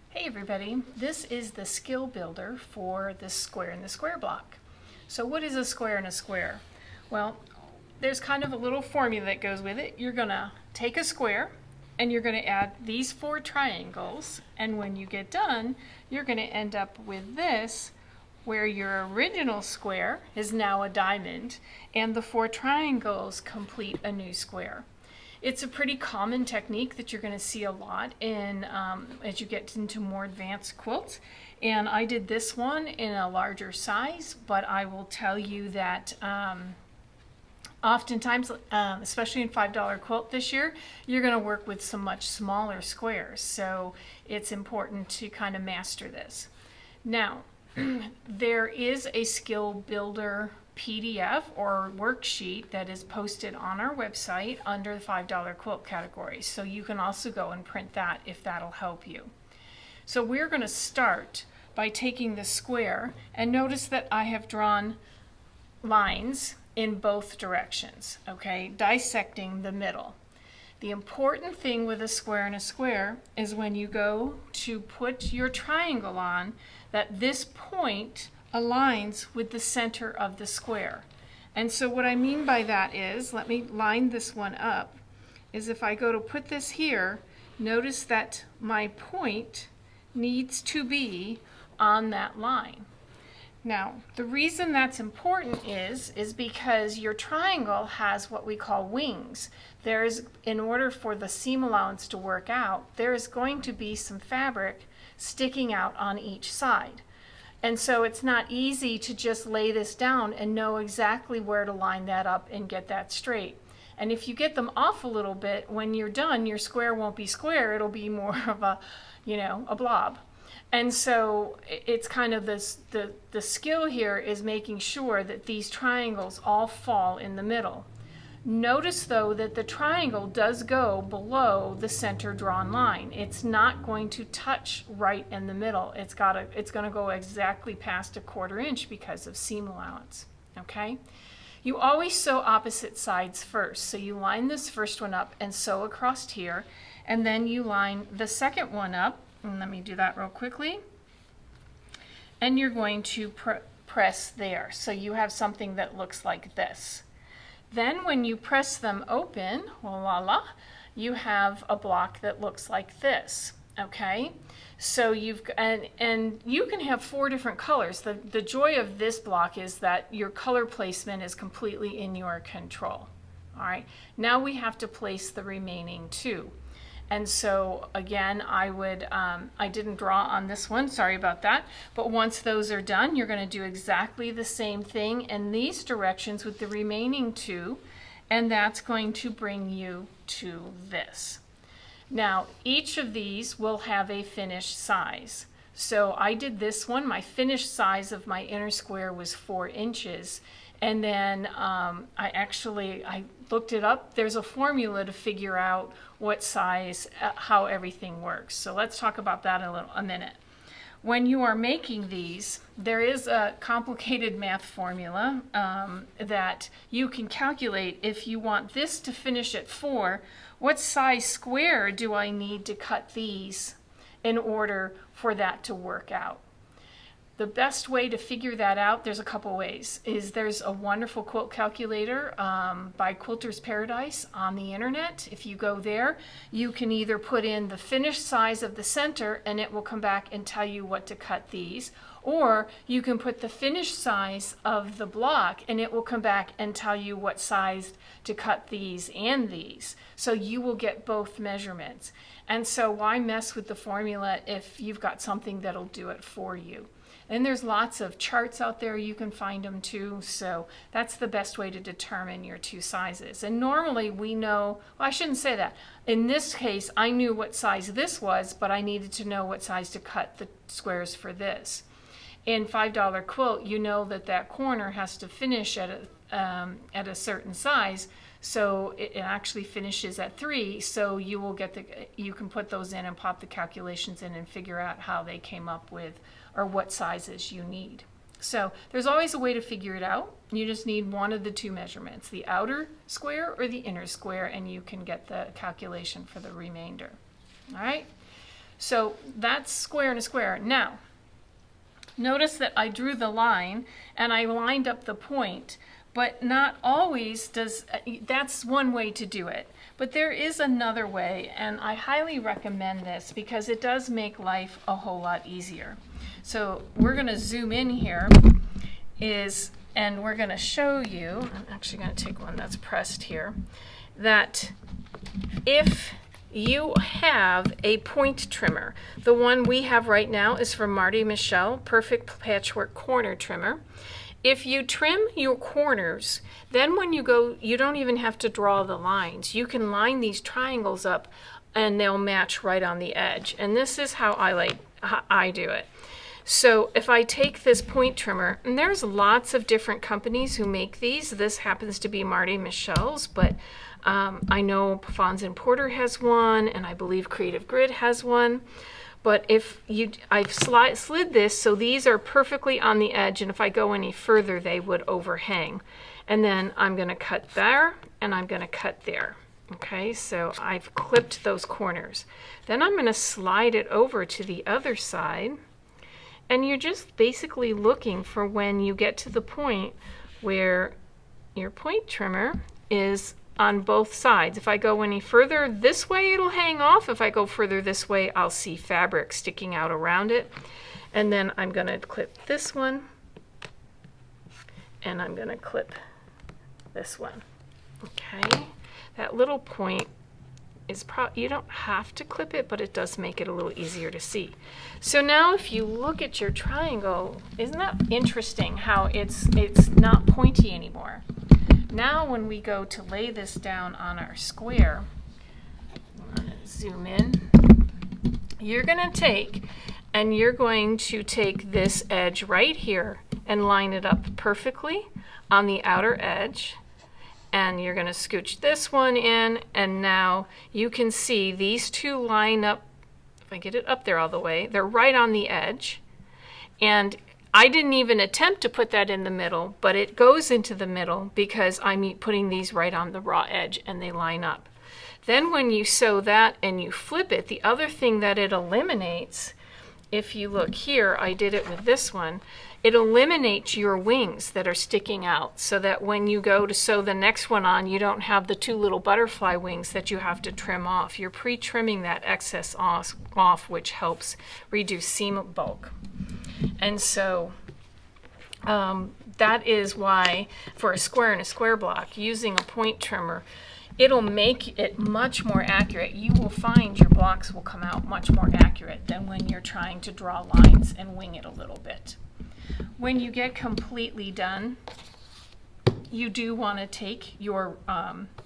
Hey everybody, this is the skill builder for the square in the square block. So what is a square in a square? Well, there's kind of a little formula that goes with it. You're gonna take a square and you're gonna add these 4 triangles, and when you get done, you're gonna end up with this, where your original square is now a diamond and the 4 triangles complete a new square. It's a pretty common technique that you're going to see a lot in as you get into more advanced quilts. And I did this one in a larger size, but I will tell you that oftentimes, especially in $5 quilt this year, you're going to work with some much smaller squares. So it's important to kind of master this. Now, there is a skill builder PDF or worksheet that is posted on our website under the $5 quilt category. So you can also go and print that if that'll help you. So we're going to start by taking the square, and notice that I have drawn lines in both directions, okay, dissecting the middle. The important thing with a square and a square is when you go to put your triangle on, that this point aligns with the center of the square. And so what I mean by that is, let me line this one up, is if I go to put this here, notice that my point needs to be on that line. Now, the reason that's important is because your triangle has what we call wings. In order for the seam allowance to work out, there is going to be some fabric sticking out on each side. And so it's not easy to just lay this down and know exactly where to line that up and get that straight. And if you get them off a little bit, when you're done, your square won't be square, it'll be more of a, a blob. And so it's kind of this, the skill here is making sure that these triangles all fall in the middle. Notice though that the triangle does go below the center drawn line. It's not going to touch right in the middle. It's going to go exactly past 1/4 inch because of seam allowance. Okay? You always sew opposite sides first. So you line this first one up and sew across here, and then you line the second one up. And let me do that real quickly. And you're going to press there. So you have something that looks like this. Then when you press them open, voila, you have a block that looks like this, okay? So and you can have 4 different colors. The joy of this block is that your color placement is completely in your control, all right? Now we have to place the remaining 2. And so again, I didn't draw on this one, sorry about that. But once those are done, you're going to do exactly the same thing in these directions with the remaining 2, and that's going to bring you to this. Now, each of these will have a finished size. So I did this one, my finished size of my inner square was 4 inches. And then I looked it up. There's a formula to figure out what size, how everything works. So let's talk about that a minute. When you are making these, there is a complicated math formula that you can calculate. If you want this to finish at 4, what size square do I need to cut these in order for that to work out? The best way to figure that out, there's a couple ways, is there's a wonderful quilt calculator by Quilter's Paradise on the internet. If you go there, you can either put in the finished size of the center and it will come back and tell you what to cut these, or you can put the finished size of the block and it will come back and tell you what size to cut these and these. So you will get both measurements. And so why mess with the formula if you've got something that'll do it for you? And there's lots of charts out there, you can find them too, so that's the best way to determine your 2 sizes. And normally we know, well, I shouldn't say that. In this case, I knew what size this was, but I needed to know what size to cut the squares for this. In $5 quilt, you know that that corner has to finish at a certain size, so it actually finishes at 3, so you will get you can put those in and pop the calculations in and figure out how they came up with, or what sizes you need. So there's always a way to figure it out. You just need one of the 2 measurements, the outer square or the inner square, and you can get the calculation for the remainder. All right? So that's square and a square. Now, notice that I drew the line and I lined up the point, but not always does, that's one way to do it. But there is another way, and I highly recommend this because it does make life a whole lot easier. So we're going to zoom in here, and we're going to show you, I'm actually going to take one that's pressed here, that if you have a point trimmer, the one we have right now is from Marty Michelle, Perfect Patchwork Corner Trimmer. If you trim your corners, then when you go, you don't even have to draw the lines. You can line these triangles up and they'll match right on the edge. And this is how I do it. So if I take this point trimmer, and there's lots of different companies who make these. This happens to be Marty Michelle's, but I know Pfons and Porter has one, and I believe Creative Grid has one. But I've slid this so these are perfectly on the edge, and if I go any further, they would overhang. And then I'm going to cut there, and I'm going to cut there. Okay, so I've clipped those corners. Then I'm going to slide it over to the other side, and you're just basically looking for when you get to the point where your point trimmer is on both sides. If I go any further this way, it'll hang off. If I go further this way, I'll see fabric sticking out around it. And then I'm going to clip this one, and I'm going to clip this one. Okay, that little point is you don't have to clip it, but it does make it a little easier to see. So now if you look at your triangle, isn't that interesting how it's not pointy anymore? Now when we go to lay this down on our square, I'm going to zoom in, you're going to take this edge right here and line it up perfectly on the outer edge. And you're going to scooch this one in, and now you can see these two line up. If I get it up there all the way, they're right on the edge. And I didn't even attempt to put that in the middle, but it goes into the middle because I'm putting these right on the raw edge and they line up. Then when you sew that and you flip it, the other thing that it eliminates, if you look here, I did it with this one, it eliminates your wings that are sticking out so that when you go to sew the next one on, you don't have the two little butterfly wings that you have to trim off. You're pre-trimming that excess off, which helps reduce seam bulk. And so that is why for a square and a square block, using a point trimmer, it'll make it much more accurate. You will find your blocks will come out much more accurate than when you're trying to draw lines and wing it a little bit. When you get completely done, you do want to take your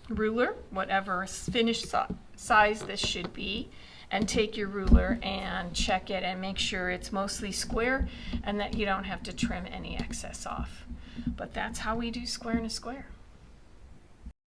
ruler, whatever finished size this should be, and take your ruler and check it and make sure it's mostly square and that you don't have to trim any excess off. But that's how we do square and a square.